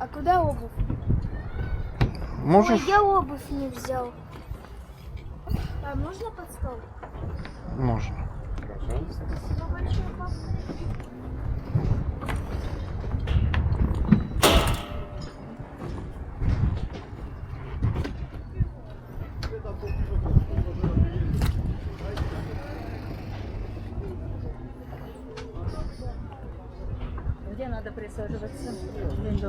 А куда обувь? Можешь? Ой, я обувь не взял. А можно под стол? Можно. Спасибо большое, папа. Где надо присаживаться?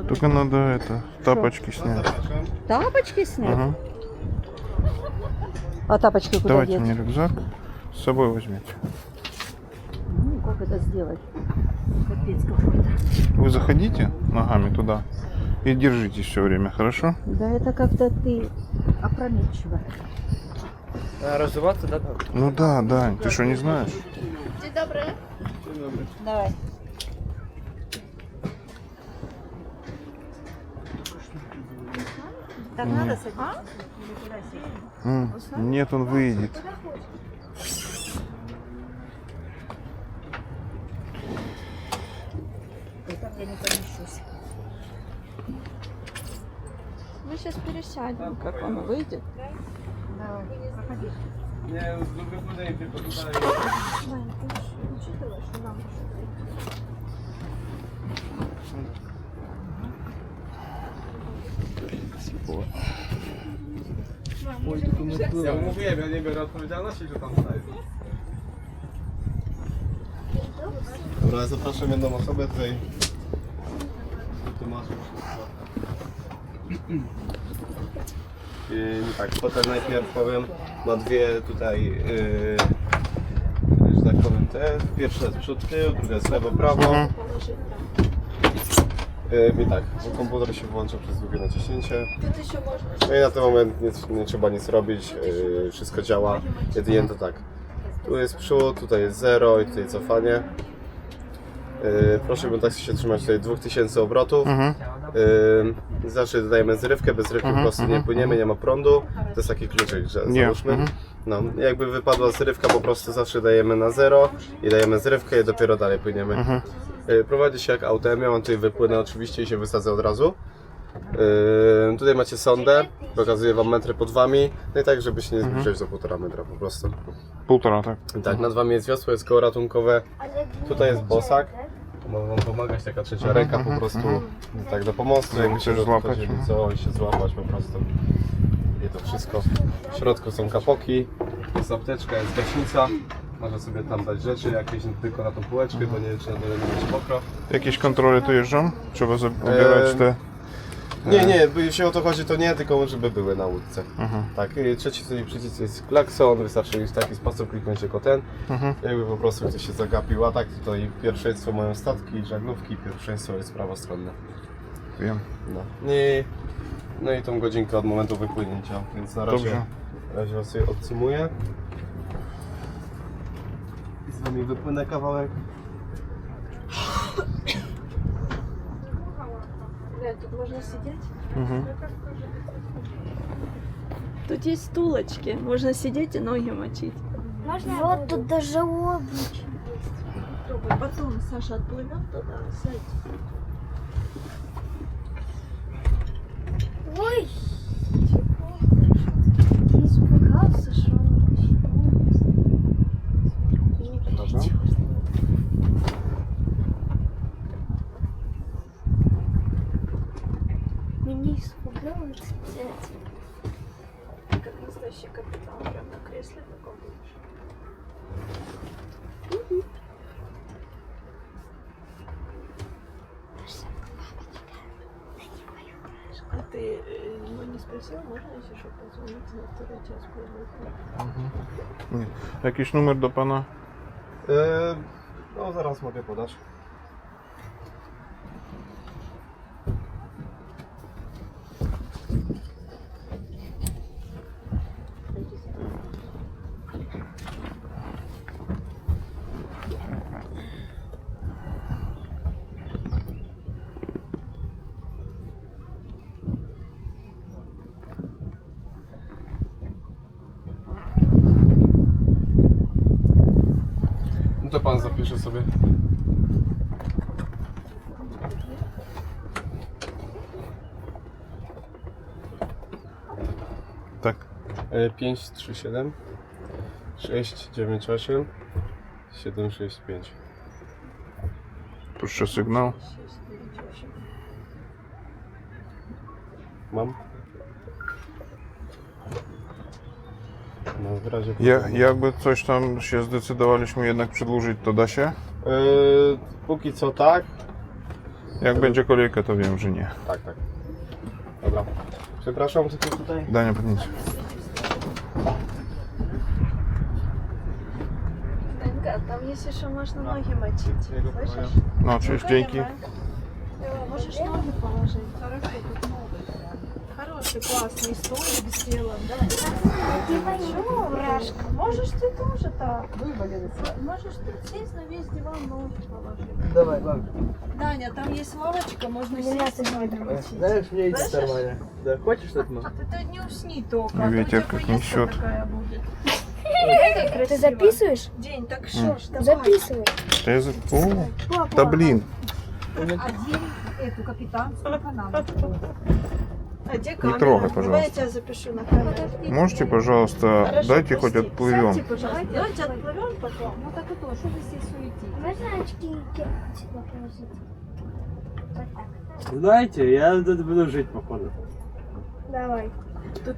Только надо это, тапочки снять. Тапочки снять? Ага. А тапочки куда Давайте деть? мне рюкзак с собой возьмите. Ну, как это сделать? Капец какой-то. Вы заходите ногами туда и держитесь все время, хорошо? Да это как-то ты опрометчиво. Разуваться, да? Ну да, Дань, ты что, не знаешь? День добрый. Давай. Так надо садиться? Нет, он выйдет. Там я не помещусь. Мы сейчас пересядем. Как он выйдет? Давай, проходи. Nie, wypłynęli tylko tutaj. Вань, ты учитывай, что нам Ja mówiłem, ja nie biorę odpowiedzialności, że tam staję. Dobra, zapraszam jedną osobę tutaj. Tu masz już wszystko. Tak, potem najpierw powiem, ma dwie tutaj, że tak powiem, te. Pierwsza jest przód, tył, druga jest lewo, prawo. I tak, komputer się włącza przez długie naciśnięcie. No i na ten moment nie trzeba nic robić, wszystko działa. Jedynie to tak, tu jest przód, tutaj jest 0 i tutaj cofanie. Proszę bym tak się trzymać tutaj 2000 obrotów. Zawsze dodajemy zrywkę, bez zrywki po prostu nie płyniemy, nie ma prądu. To jest taki kluczyk, że załóżmy. No, jakby wypadła zrywka, po prostu zawsze dajemy na 0 i dajemy zrywkę i dopiero dalej płyniemy. Prowadzi się jak autem, ja mam tutaj wypłynę oczywiście i się wysadzę od razu. Tutaj macie sondę, pokazuję wam metry pod wami, no i tak, żeby się nie zbliżać do 1,5 metra po prostu. 1,5, tak? Tak, nad wami jest wiosło, jest koło ratunkowe, tutaj jest bosak. Może wam pomagać taka trzecia ręka po prostu, tak do pomostu, jakby się złapać, co się złapać po prostu. I to wszystko. W środku są kapoki, jest apteczka, jest gaśnica. Można sobie tam dać rzeczy jakieś tylko na tą półeczkę, bo nie wiem czy na dole nie będzie mokro. Jakieś kontrole tu jeżdżą? Trzeba zabierać te... Nie, jeśli o to chodzi, to nie, tylko żeby były na łódce. Tak, trzeci tutaj przycisk jest klakson, wystarczy w taki sposób kliknąć jako ten. Jakby po prostu ktoś się zagapił, a tak tutaj pierwszeństwo mają statki, żaglówki, pierwszeństwo jest prawostronne. Wiem. No i tą godzinkę od momentu wypłynięcia, więc na razie was sobie odsumuję. Z wami wypłynę kawałek. Тут можно сидеть? Угу. Тут есть стулочки, можно сидеть и ноги мочить. Можно вот тут даже обувь есть. Потом Саша отплывет туда, сядь. Ой! Я испугался, что он Меня испугалось, кстати. Как настоящий капитан, прям на кресле таком будешь. А ты его не спросил, можно если что позвонить на второй час будет? Jakiś numer do pana? No zaraz mogę podać. No to pan zapisze sobie. Tak. 537 698 765. Puszczę sygnał. Mam? No w razie... Jakby coś tam się zdecydowaliśmy jednak przedłużyć, to da się? Póki co tak. Jak będzie kolejka, to wiem, że nie. Tak, tak. Dobra. Przepraszam, co tu tutaj? Dania, podnieś. Данька, там есть еще можно ноги мочить. Слышишь? No, cześć, dzięki. Можешь ноги положить. Хорошо, тут новый. Хороший, классный столик сделан. Давай. Почему, Рашка? Можешь ты тоже так. Можешь ты сесть на весь диван, ноги положить. Давай, ладно. Даня, там есть лавочка, можно сесть и ноги мочить. Знаешь, мне идет Слышишь? нормально. Да, хочешь что-то? Ты не усни только. а то Ветер у тебя как поездка несет. такая будет. Ты записываешь? День, так что ж, давай. Записывай. О, та блін. Эту капитанскую канаву. А где Не камера? трогай, Давай я пожалуйста. тебя запишу на камеру. Можете, пожалуйста, Хорошо, дайте хоть пусти. отплывем. Сядьте, пожалуйста. Давайте отплывем потом. Ну так и то, что вы здесь суетите? Можно очки и кепку сюда положить? Вот так. Знаете, я тут буду жить, походу. Давай. Тут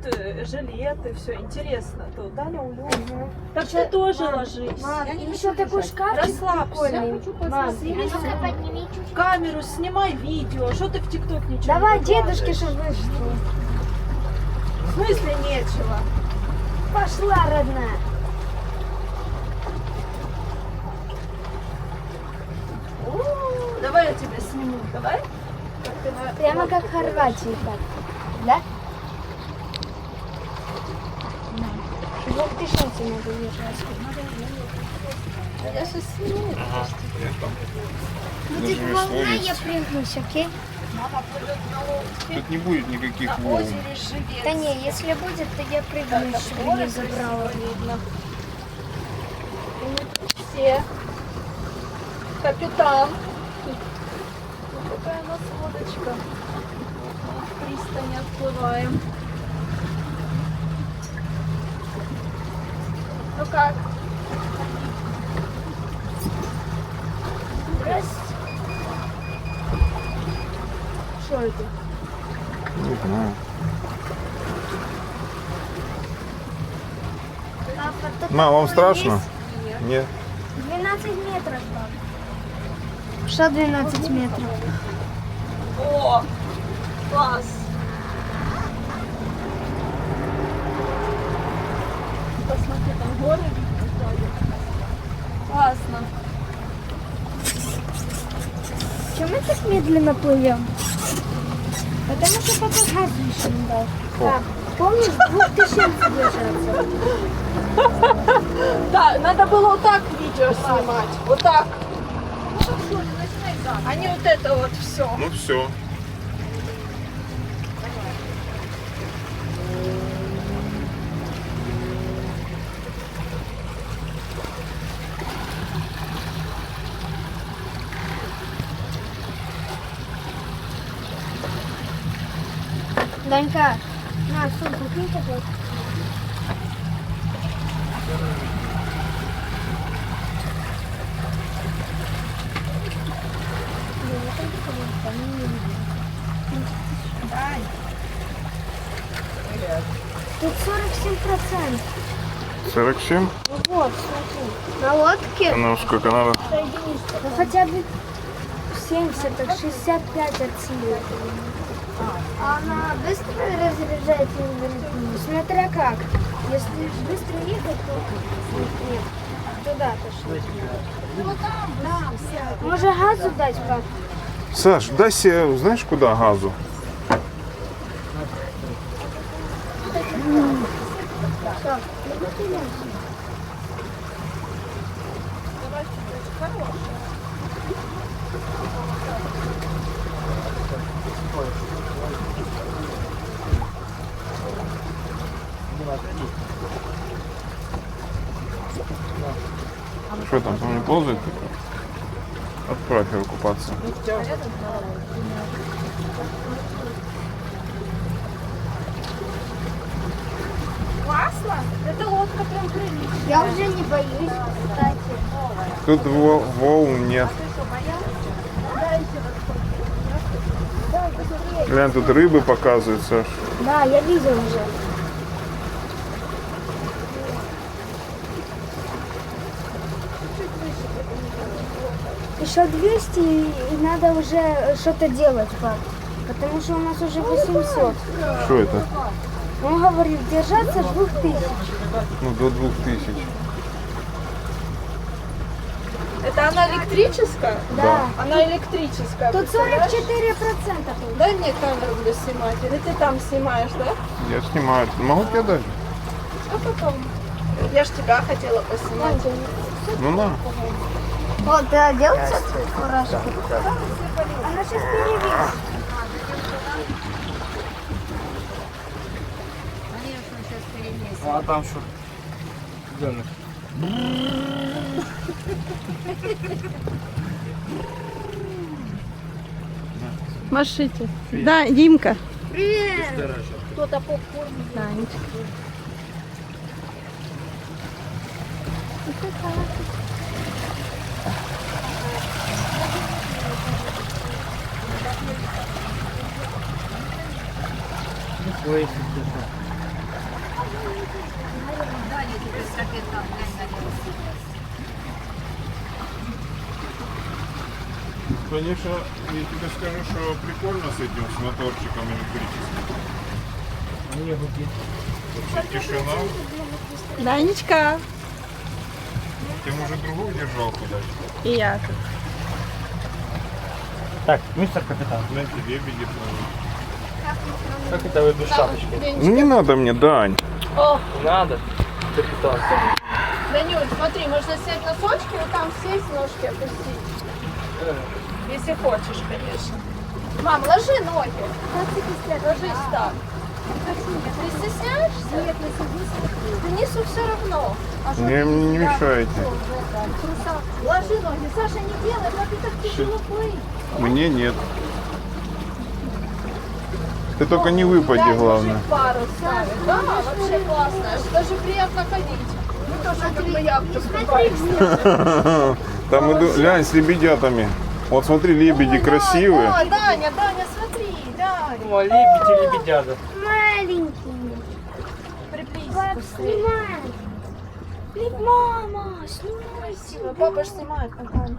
жилеты, все интересно. Тут Даня улёгся. Так ты тоже ложись. Мам, Я не еще хочу такой лежать. шкафчик Расслабься. прикольный. Мам, Камеру снимай, видео. Что ты в ТикТок ничего давай не дедушке, выкладываешь? чтобы вышло. В смысле нечего? Пошла, родная. Давай я тебя сниму. Давай. Как ты на- Прямо как в Хорватии так. Да? 2000 надо держать. Я сейчас сниму. Ну ты волна, я прыгнусь, окей? Тут не будет никаких волн. Озере живет. Да не, если будет, то я прыгну, чтобы не забрала. Видно. Все. Капитан. Вот такая у нас лодочка. В пристани отплываем. Ну как? Что это? Не знаю. Папа, тут Мам, вам такое страшно? есть? Нет. 12 метров, папа. Что 12 метров? О! Класс! Посмотри, там горы видно сзади. Классно. Чем мы так медленно плывем? Потому что папа газ еще не дал. Пап, помнишь, 2000 держаться? Да, надо было вот так видео снимать. Вот так. А не вот это вот все. Ну все. Данька, на, сумку кинь такой. Тут 47%. 47? Ну вот, смотри. На лодке Ну сколько надо? ну, хотя бы 70, так 65 от силы. А она быстро разряжается инвалидность? Смотря как. Если быстро ехать, то нет. Туда пошли. Может газу дать, пап? Саш, дай себе, знаешь, куда газу? Что там не ползает? Отправь его купаться. Я уже не боюсь, кстати. Тут волн нет. Глянь, тут рыбы показывают, Саш. Да, я видел уже. Еще 200 и надо уже что-то делать, пап. Потому что у нас уже 800. Что это? Он говорит, держаться 2000. Ну, до 2000. Это она электрическая? Да. Она электрическая. Тут 44%. Дай мне камеру буду снимать. Или ты там снимаешь, да? Я снимаю. Могу тебе дать? А потом. Я ж тебя хотела поснимать. Ну на. Вот, да, делается фуражка. Она сейчас перевесит. А там что? Машите. Да, Димка. Привет. Кто-то попкорн. Данечка. Конечно, я тебе скажу, что прикольно с этим, с моторчиком электрическим. Вообще тишина. Данечка. Ты, может, другую держалку дать? И я. Так, мистер капитан, Гляньте, лебеди плывут. как это вы без шапочки? Ну не надо мне, Дань. О, Надо, капитан. Данюль, смотри, можно снять носочки, вот там сесть, ножки опустить. Если хочешь, конечно. Мам, ложи ноги. Ложись так. Ты стесняешься? Нет, не садись. Денису все равно. Не мешайте. Ложи ноги. Саша, не делай, папе так тяжело плыть. Мне нет. Ты только не выпади, главное. Пару ставит. Да, вообще классно. Даже приятно ходить. Мы тоже как бы яхту купались. Там иду, глянь, с лебедятами. Вот смотри, лебеди красивые. О, Даня, смотри, Даня. О, лебеди, лебедята. Маленький. Приблизь Пап, быстрее. снимай. Мама, снимай. Папа ж снимает на камеру.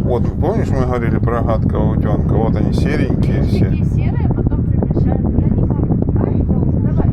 Вот, помнишь, мы говорили про гадкого утенка? Вот они серенькие все. Серые, потом превращаются. Давай.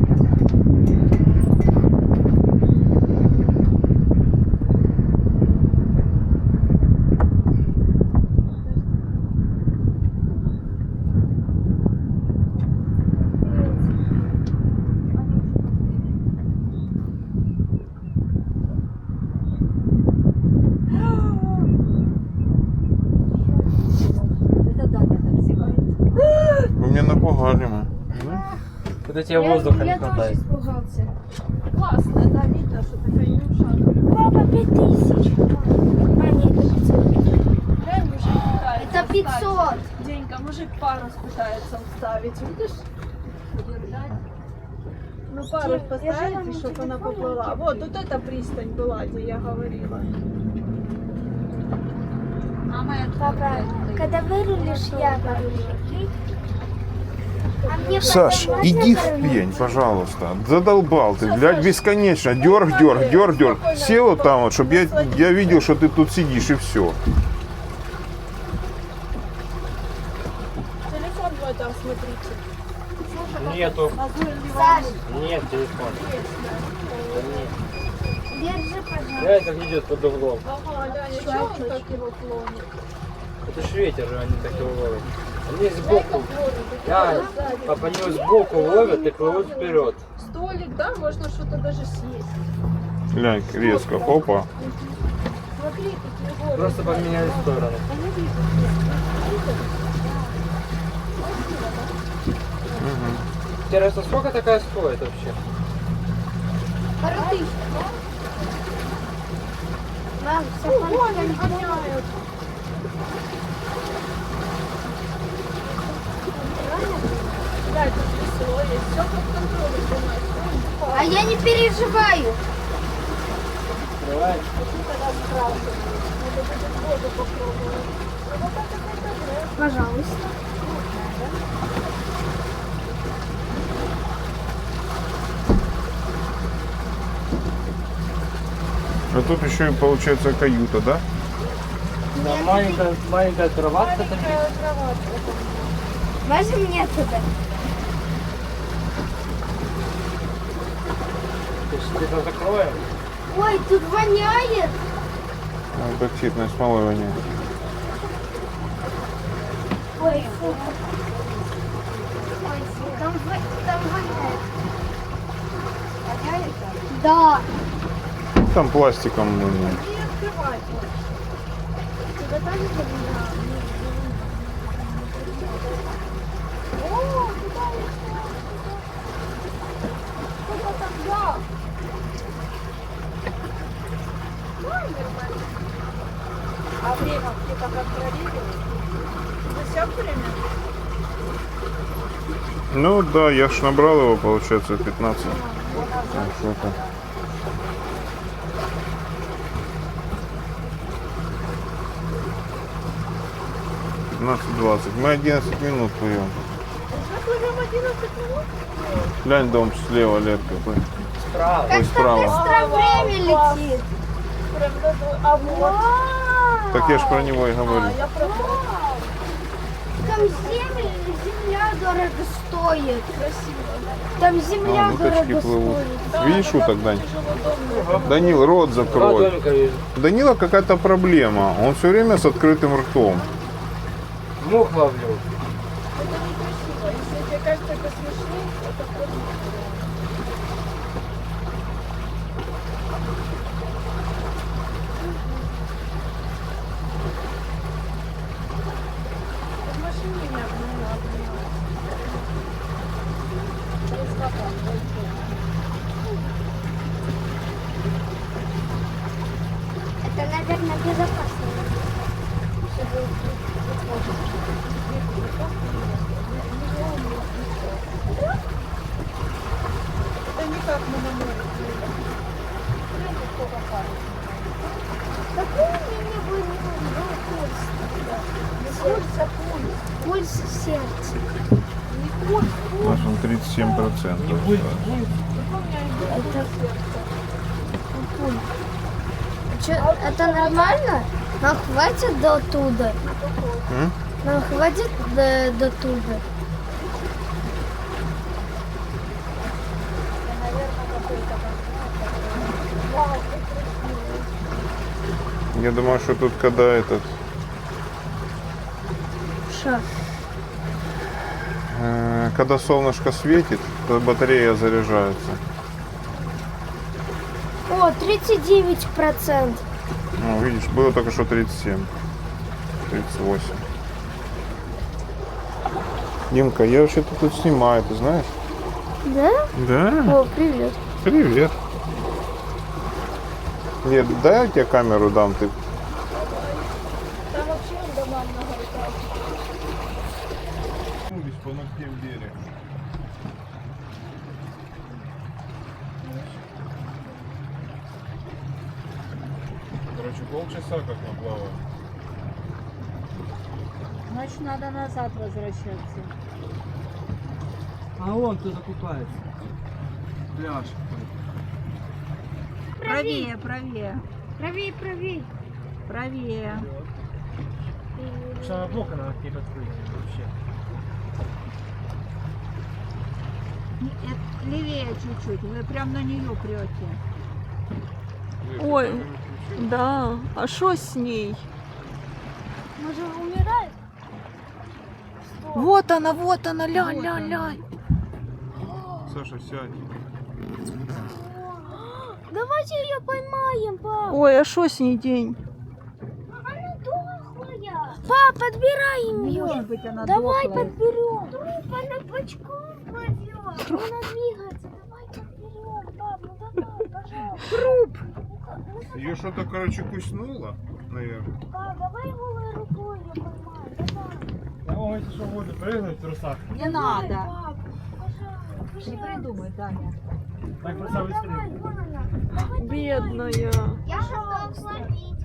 Вы меня напугали, мы. Вот тебе воздуха не Я тоже хватает. испугался. Классно, да, видно, что такая нюша. Папа, 5000. А, нет, это 500. Дай мужик пытается Это 500. встать. Денька, мужик парус пытается вставить, видишь? Ну парус поставите, чтобы она поплыла. Вот эта пристань была, где я говорила. Папа, когда вырулишь, я вырулю. окей? А мне Саш, потом иди можно в вырулить? пень, пожалуйста. Задолбал ты, блядь, бесконечно. Дерг. Сел вот там вот, чтобы я видел, что ты тут сидишь, и все. Телефон твой там, смотрите. Нету. Саш, Нет телефона. держи, пожалуйста. Да, это идет под углом. Ага, Даня, что он так его клонит? Это ж ветер же, они так его ловят. Они сбоку. Да, а по него сбоку ловят и плывут вперед. Столик, да, можно что-то даже съесть. Глянь, резко, опа. Смотри, какие горы. Просто поменяли сторону. Интересно, сколько такая стоит вообще? Пару тысяч. Мам, все Вон они гоняют. Да, это весело, есть все под контролем у нас. А я не переживаю. Давай. Пожалуйста. А тут еще и получается каюта, да? Да, маленькая кроватка такая. Можно мне туда? Что-то закроем. Ой, тут воняет. Эпоксидной смолой воняет. Ой, фу. Ой, фу, там воняет. Воняет? Да. Там пластиком воняет. И открывать. Туда тоже воняет. О, туда еще. Сколько там, да. А время где-то как проверили? Засек время? Ну да, я ж набрал его, получается, 15. Так, что-то. Мы 11 минут плывем. Мы плывем 11 минут? Глянь, дом слева, Лет какой. Справа. Ой, справа. Быстро время летит. Прям даже... А вот. Так я ж про него и говорю. Я пробовала. Там земля дорого стоит. Красиво, да? Там земля Уточки дорого плывут. стоит. Видишь уток, Дань? Тяжело дома. Данил, рот Два закрой. домика вижу. У Данила какая-то проблема. Он все время с открытым ртом. Мух ловлю. Это некрасиво. Если тебе кажется это смешно, это просто... В машине не обнимала. Это, наверное, безопасно. Это не как мы на море. Какой у меня был пульс? Пульс сердца. У нас он 37%. Это пульс. Это нормально? Нам хватит до туда? М? Нам хватит до туда? Я думаю, что тут когда этот... Что? Когда солнышко светит, то батарея заряжается. О, 39%. Ну, видишь, было только что 37. 38. Димка, я вообще-то тут снимаю, ты знаешь? Да? Да. О, привет. Привет. Нет, дай я тебе камеру дам, ты. Там вообще дома многоэтажные. По ногтям берег. Короче, полчаса как мы плаваем. Значит, надо назад возвращаться. А вон кто-то купается. Пляж. Правее, правее. Правей, правей. Правее. Самое плохо надо не подкрыть вообще. Левее чуть-чуть, вы прям на нее прете. Ой, да. А что с ней? Может, умирает? Вот она, лянь, лянь, лянь. Саша, сядь. Давайте ее поймаем, пап. Ой, а что с ней день? Она дохлая. Пап, подбираем ее. Может быть, она Давай дохлая. подберем. Труп, она бочком кладет. Она двигается. Давай подберем, пап. Ну давай, пожалуйста. Ее что-то, короче, куснуло, наверное. Пап, давай голой рукой ее поймаем. Давай. Я могу, что воду прыгнуть в трусах. Не надо. Пап, пожалуйста. Не придумай, Таня. Бедная. Я готов словить.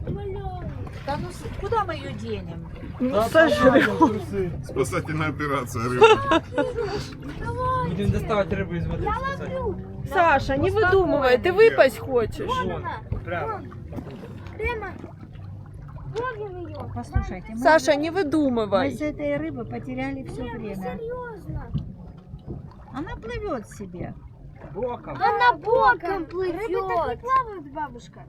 Да ну куда мы ее денем? Ну, сожрём. Спасательная операция, рыба. Будем доставать рыбу из воды. спасать. Саша, не выдумывай, ты выпасть хочешь? Вон, прямо. Прямо. Ловим ее. Послушайте, Саша, не мы выдумывай. с этой рыбы потеряли все время. Серьезно. Она плывет себе. Боком. Она боком плывет. Рыбы так не плавают, бабушка.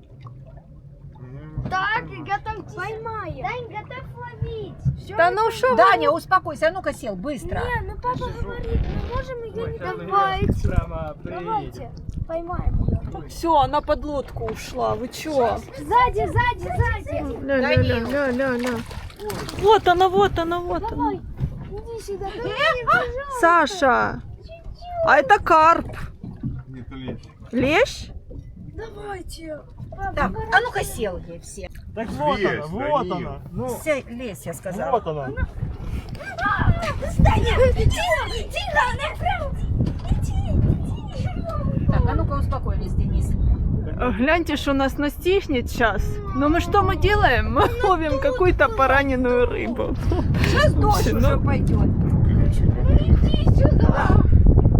Так, готов поймаем. Дань, готов ловить. Всё, Да ну шо вы? Даня, успокойся, а ну-ка сел, быстро. Не, ну папа говорит, мы можем ее не давать. Прямо приедем. Давайте, поймаем ее. Все, она под лодку ушла. Вы чё? Сзади, сзади, сзади. Ля-ля-ля-ля-ля. Вот она, вот она, вот она. Давай, иди сюда. Давай, пожалуйста. Саша, а это карп. Нет, лечь. Лещ? Давайте. Так, а ну-ка сел ей все. Так Есть, вот да она. нет. Ну, Лезь, я сказала. вот она. Тихо, тихо, она прям. Так, а ну-ка успокоились, Денис. Гляньте, что нас настигнет сейчас. Но мы что мы делаем? Мы ловим какую-то пораненную рыбу. Сейчас дождь Ну. уже пойдет. Иди сюда.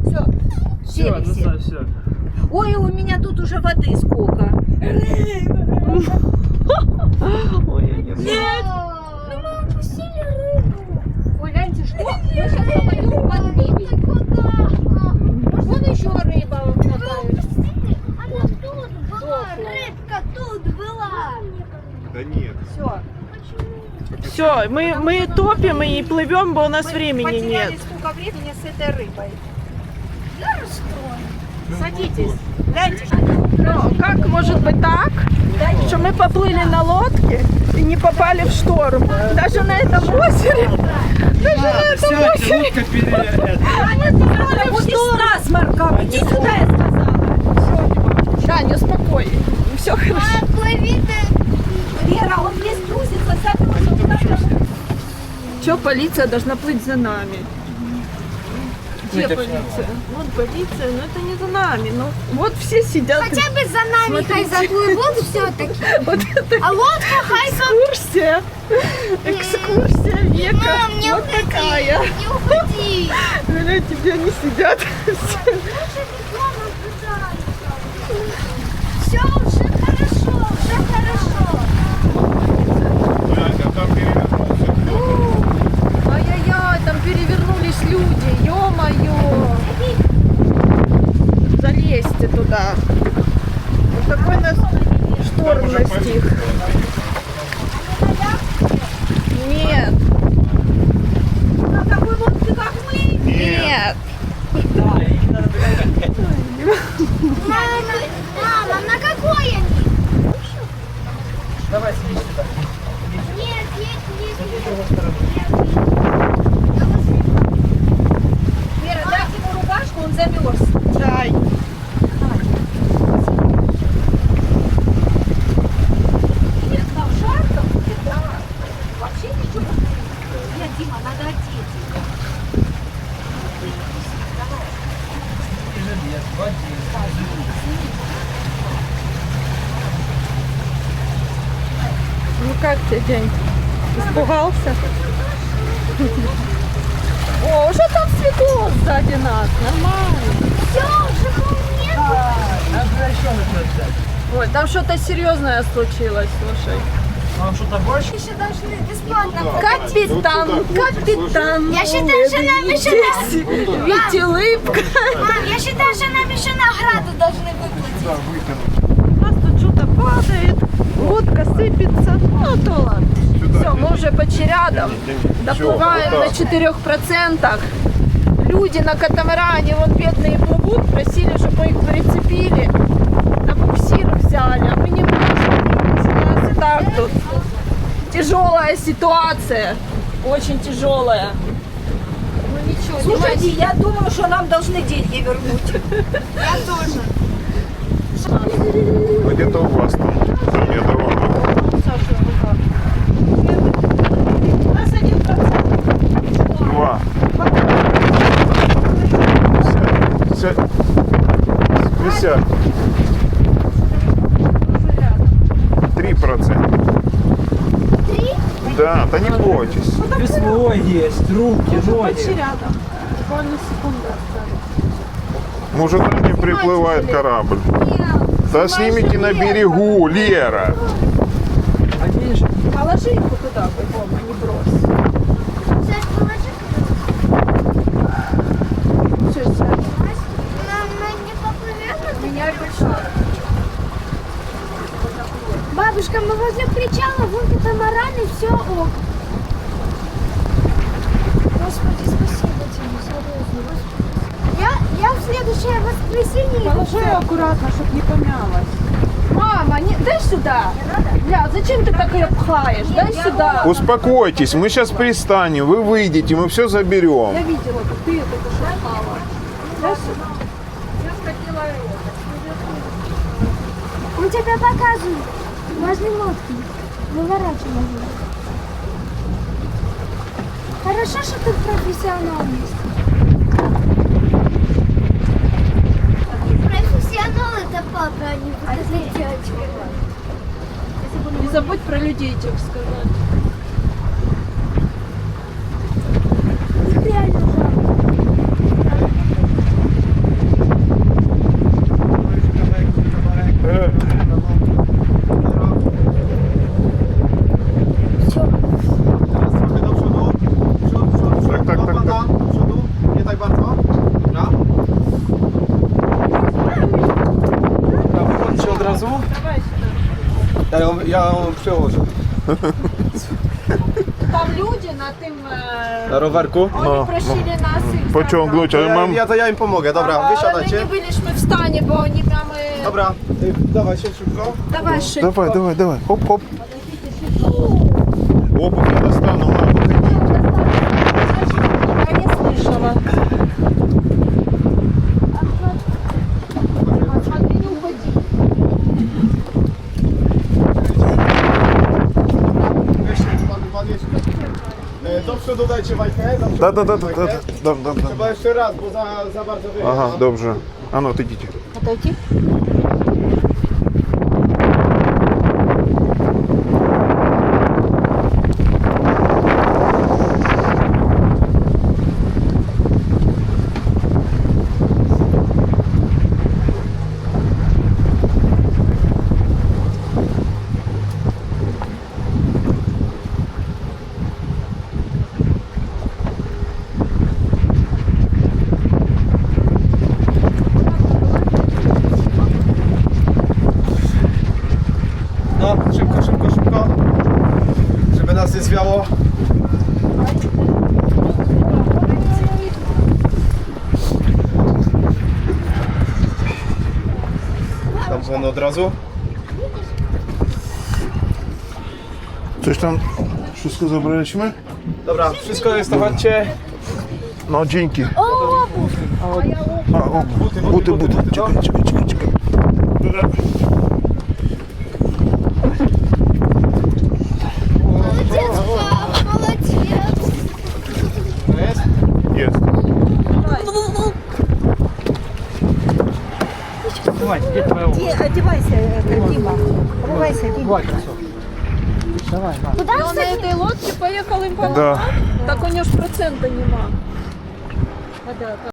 Все, Все, сели все. ну все. Ой, у меня тут уже воды сколько. Ой, я не могу. Нет. Ну мы упустили рыбу. Ой, гляньте, что? Мы сейчас попадем под ливень. Вон еще рыба мотает. Она тут была, рыбка тут была. Да нет. Все. Все, мы топим и плывем, бо у нас времени Потеряли нет. столько времени с этой рыбой. Я расстроена. Садитесь. Гляньте, Но как может быть так, что мы поплыли на лодке и не попали в шторм? Даже на этом озере. Даже на этом озере. Лодка пере... Она будет с насморком. Иди сюда, я сказала. Да, не успокой. Все хорошо. Плыви ты. Лера, он весь трусится, забросил. Че полиция должна плыть за нами? Где это полиция? Вот полиция, но это не за нами. Ну, вот все сидят. Хотя бы за нами хай заплывут все-таки. Вот это А лодка хай экскурсия. Экскурсия века. Мам, не Вот уходи. такая. Не уходи. Бля, тебе не сидят. Все уже хорошо, уже хорошо. Надя, там перевернулся. Ай-яй-яй, там перевернулись люди, ё-моё. Залезьте туда. Вот такой нас шторм настиг. Нет, На такой лодке, как мы. нет. Мама, на какой они? Давай, сиди сюда. Нет, есть. Вера, дай ему рубашку, он замерз. Дай. Нет, там жарко будет, да. Вообще ничего не будет. Нет, Дима, надо одеть. Жилет, в воде. Ну как тебе день? Испугался? О, уже там светло сзади нас. Нормально. Все, уже нет. Надо еще начать. Ой, там что-то серьезное случилось, слушай. Вам что-то больше? Еще должны бесплатно. Капитан, капитан. Я считаю, что нам еще на... Видите, улыбка. Мам, я считаю, что нам еще награду должны выплатить. Да, вытянуть. У нас тут что-то падает, лодка сыпется. Ну то ладно. Все, мы уже почти рядом. Доплываем на 4%. Люди на катамаране, вот бедные плывут, просили, чтобы их прицепили. На буксир взяли, а мы не можем. У нас и так тут тяжелая ситуация. Очень тяжелая. Ну ничего, Слушайте, я думаю, что нам должны деньги вернуть. Я тоже. Где-то у вас там. Там я давал. У нас 1%. 2. Вы 50. 3%. Да, да не бойтесь. Весло есть, руки, ноги. Почти рядом. Буквально секунда осталось. Может, там не приплывает корабль. Да снимите на берегу, Лера. А денежек? Положи их вот туда, бегом, а не брось. Саш, положи. Что, сядь? Мы не поплывем? Меня опять. Бабушка, мы возле причала, вон катамаран и все ок. Господи, спасибо тебе, серьезно. Я в следующее воскресенье. Положи аккуратно, чтобы не помялась. Мама, дай сюда. Бля, зачем ты так ее пхаешь? Дай сюда. Успокойтесь, мы сейчас пристанем, вы выйдете, мы все заберем. Я видела, как ты это пошла. Дай сюда. Он тебе показывает. Возле лодки. Выворачивай. Хорошо, что ты профессионал есть. Профессионал это папа, а не вот эта девочка. Не забудь про людей, тебе сказать. Их реально жалко. Все. Teraz trochę do przodu. Przód. Tak, tak, tak, Łopata, do przodu. Nie tak bardzo. Dobra. Wychodźcie od razu. Ja ją przełożę. Там люди на тим, Na rowerku? вони просили нас їх Pociągnąć, ale mam... Ja im pomogę. Dobra, Але ми wysiadacie. не byliśmy w stanie, bo oni mamy... Dobra, dawaj się szybko. Давай шибко. Давай. Хоп. Опа, я достану, мама. Я не слышала. Смотри, не упади. Do przodu dajcie wajkę. Да. Trzeba jeszcze raz, bo za bardzo wyjdzie. Ага, dobrze. А ну, отойдите. Отойти? No, szybko. Żeby nas nie zwiało. Tampony od razu. Coś tam wszystko zabraliśmy? Dobra, wszystko jest, to chodźcie. No, dzięki. О, обувь. A, o, buty. Czekaj. Молодец, пап, молодец. To jest? Jest. Давай, где твоя обувь? Одевайся, Дима. Одевайся, Дима. Давай, красотка. Давай, на. Куда Он на этой лодке поехал им помогать. Да. Так у него ж процента нема.